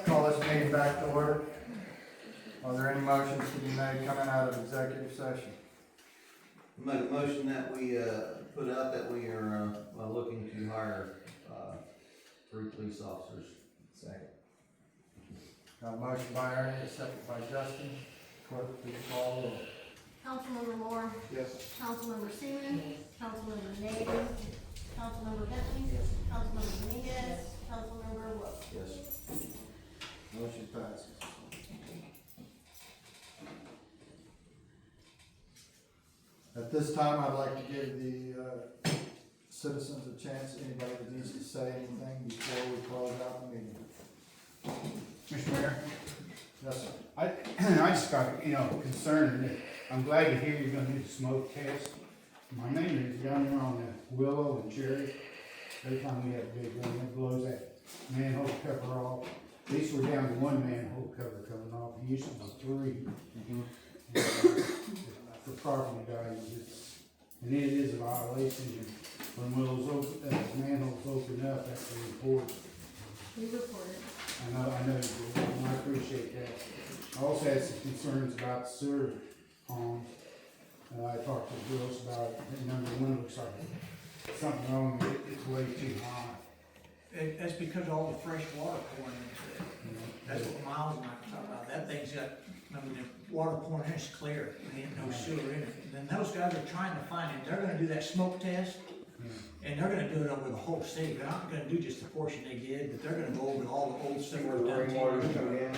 Call this meeting back to order. Are there any motions to be made coming out of executive session? Make a motion that we, put out that we are, looking to hire, 3 police officers. Second. Got a motion by Ernie, a second by Justin. Clerk, please call the roll. Councilmember Moore. Yes. Councilmember Seaman. Councilmember Naden. Councilmember Bentley. Councilmember Dominguez. Councilmember Wood. Yes. Motion passes. At this time, I'd like to give the citizens a chance, anybody that needs to say anything before we close out the meeting. Mr. Mayor, Yes, sir. I just got, concerned that I'm glad to hear you're gonna do the smoke test. My neighbors down there on the Willow and Cherry, every time we have a big rain, it blows that manhole cover off. At least we're down to one manhole cover coming off, it used to be 3. For property values, and it is a violation, and when those manholes open up, that's a report. We reported. I know you do, and I appreciate that. I also had some concerns about the sewer ponds. I talked to the girls about it, and number one looks like something wrong with it, it's way too high. That's because of all the fresh water pouring into it. That's what Miles and I were talking about. That thing's got, the water pouring in is clear, there ain't no sewer in it. And then those guys are trying to find it, they're gonna do that smoke test, and they're gonna do it over the whole city. They're not gonna do just the portion they did, but they're gonna go over all the old stuff. Where the rainwater's coming in.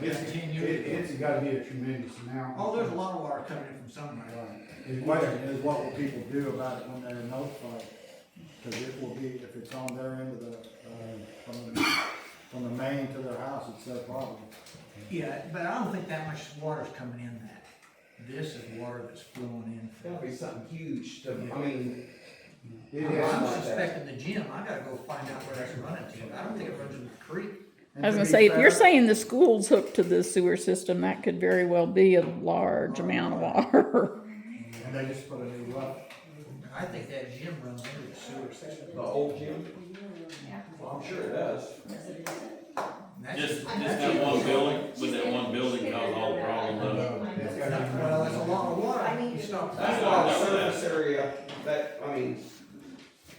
They've got 10 years. It's gotta be a tremendous amount. Oh, there's a lot of water coming in from somewhere. The question is, what will people do about it when they're notified? Because it will be, if it's on their end of the, from the main to their house, it's their problem. Yeah, but I don't think that much water's coming in that. This is water that's flowing in. That'll be something huge to, I mean, I'm suspecting the gym, I gotta go find out where that's running to. I don't think it runs into the creek. And I was to gonna be say, if you're fair- saying the school's hooked to the sewer system, that could very well be a large amount of water. And they just put a new well. I think that gym runs into the sewer system. the old gym. Well, I'm sure it does. Just that one building, with that one building caused all the problems. It's gotta be- Well, that's a lot of water. You stop. That's a lot of surface area that, I mean,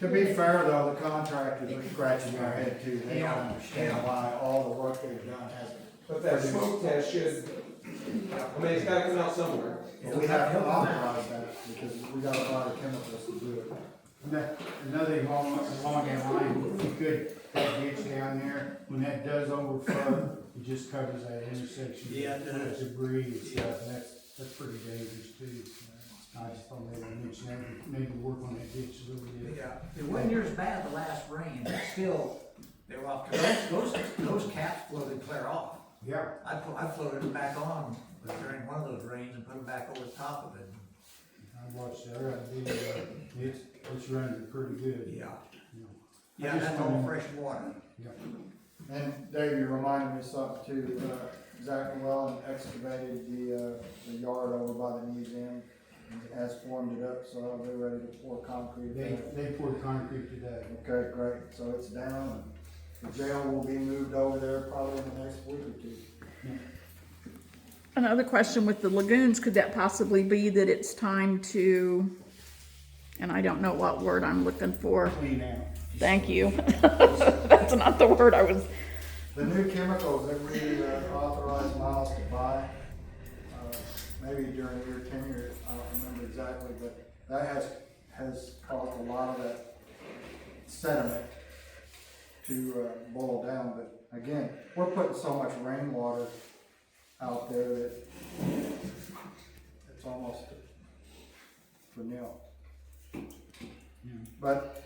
To be fair though, the contractors are scratching their head too. They don't Yeah. understand why all the work they've done hasn't. but that smoke test should, I mean, it's gotta come out somewhere. But we have to authorize that because we got a lot of chemicals to do it. Another thing along that line, if you could, that ditch down there, when that does overflow, it just covers that intersection. Yeah, it does. With debris and stuff, and that's pretty dangerous too. I just thought maybe I'd mention that, maybe work on that ditch a little bit. Yeah, it wasn't near as bad the last rain, but still, they were off. Those caps floated clear off. Yeah, I floated them back on during one of those rains and put them back over the top of it. I watched that, it's running pretty good. Yeah. Yeah. Yeah, that's all fresh water. Yeah. And Dave, you reminded me of something too. Zach Llewellyn excavated the yard over by the museum and has formed it up, so they're ready to pour concrete there. They poured concrete today. Okay, great. So it's down. The jail will be moved over there probably in the next week or two. Another question with the lagoons, could that possibly be that it's time to, and I don't know what word I'm looking for. Clean out. Thank you. That's not the word I was, The new chemicals that we authorized Miles to buy, maybe during your tenure, I don't remember exactly, but that has caused a lot of that sediment to boil down. But again, we're putting so much rainwater out there that it's almost for nil. But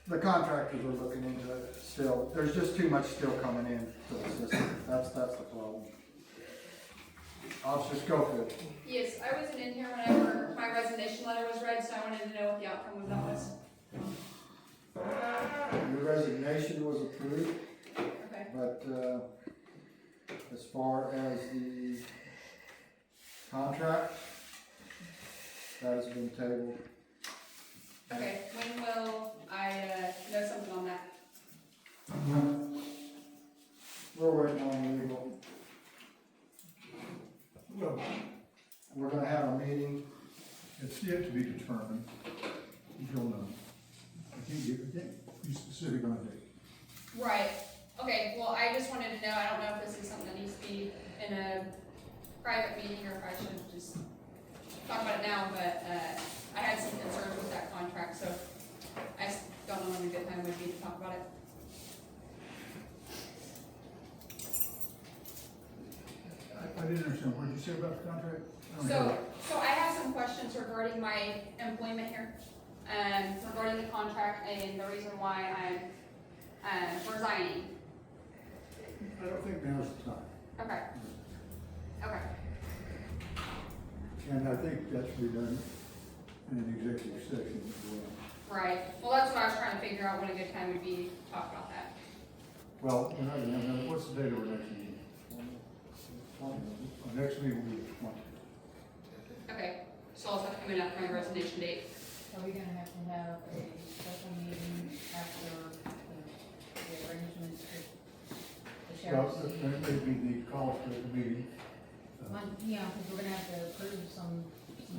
the contractors are looking into it still. There's just too much still coming in to the system. That's the problem. Officer Schofield. Yes, I wasn't in here whenever my resignation letter was read, so I wanted to know what the outcome of that was. Your resignation was approved, Okay. but as far as the contract, that has been tabled. Okay, when will I know something on that? We're waiting on legal. Well, We're gonna have a meeting. it's yet to be determined. You'll know. I can't be specific on a date. Right, okay, well, I just wanted to know, I don't know if this is something that needs to be in a private meeting, or if I should just talk about it now, but, I had some concerns with that contract, so I just don't know when a good time would be to talk about it. I didn't understand, what did you say about the contract? I don't hear So I have some questions regarding my employment here, regarding the contract and the reason why I'm, resigning. I don't think now's the time. Okay. Okay, And I think that should be done in an executive session as well. right, well, that's what I was trying to figure out when a good time would be to talk about that. Well, we're not gonna have another, what's the date of our next meeting? Our next meeting will be the 20th. Okay, so I'll have to come in after my resignation date. Are we gonna have to have a special meeting after the arrangements with the Well, sheriff's? that may be the call for the meeting. Yeah, because we're gonna have to approve some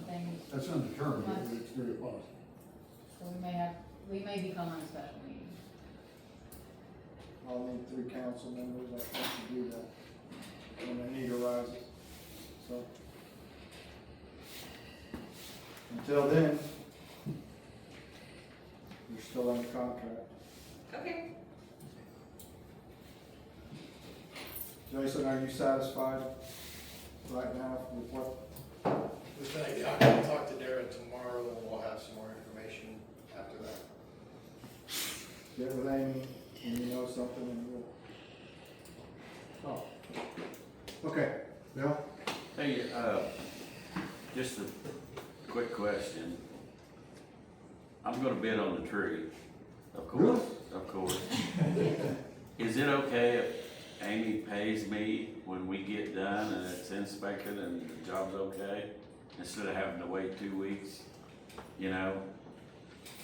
things, That's undetermined, but it's very possible. so we may be calling a special meeting. I'll need 3 council members, I think, to do that when the need arises, so. Until then, you're still under contract. Okay. Jason, are you satisfied right now with what? I'm gonna talk to Darren tomorrow, and we'll have some more information after that. Get with Amy, and you know something, and we'll. Oh. Okay, Bill? Hey, just a quick question. I'm gonna bid on the tree, of course, of course. Is it okay if Amy pays me when we get done and it's inspected and the job's okay? Instead of having to wait 2 weeks, you know?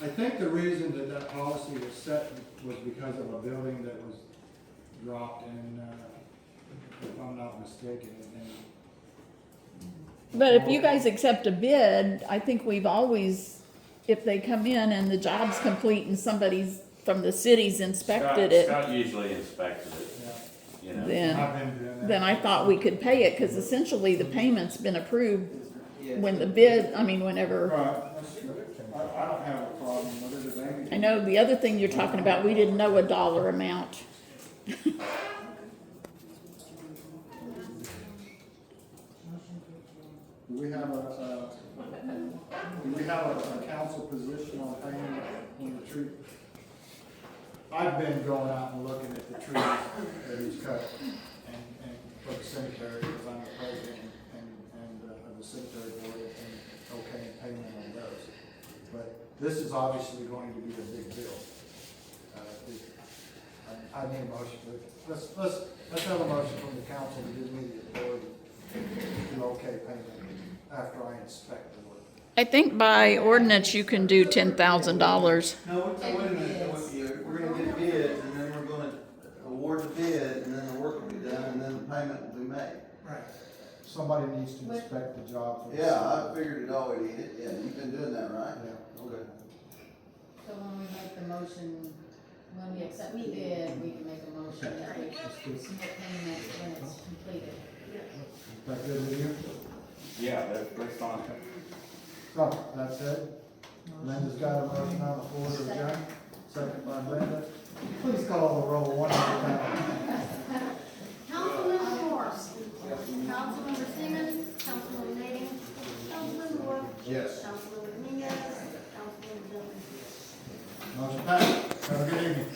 I think the reason that that policy was set was because of a building that was dropped in, if I'm not mistaken, and But if you guys accept a bid, I think we've always, if they come in and the job's complete and somebody's from the city's inspected it, Scott usually inspected it, yeah, you know? then, I've been doing that. then I thought we could pay it, cause essentially the payment's been approved when the bid, whenever. Right, that's true. I don't have a problem with it, if Amy. I know the other thing you're talking about, we didn't know a dollar amount. Do we have a council position on paying on the tree? I've been going out and looking at the trees that he's cut and for the cemetery, because I'm the president and of the cemetery board, and okay, payment on those. But this is obviously going to be a big bill. I need a motion, let's have a motion from the council to give me the authority to okay payment after I inspect the work. I think by ordinance you can do $10,000. No, wait a minute, we're gonna get bids, and then we're gonna award the bid, and then the work will be done, and then the payment will be made. Right. Somebody needs to inspect the job. For the Yeah, I figured it already, yeah, you've been doing that, right? Yeah. Okay. So when we make the motion, when we accept the bid, we can make a motion that we submit payment when it's completed. Is that good with you? Yeah, that's fine. So, that's it. Linda's got a motion on the floor to adjourn, second by Linda. Please call the roll one at a time. Councilmember Moore. Councilmember Simmons. Councilmember Naden. Councilmember Wolf. Yes. Councilmember Dominguez. Councilmember Billings. Motion passed. Have a good evening.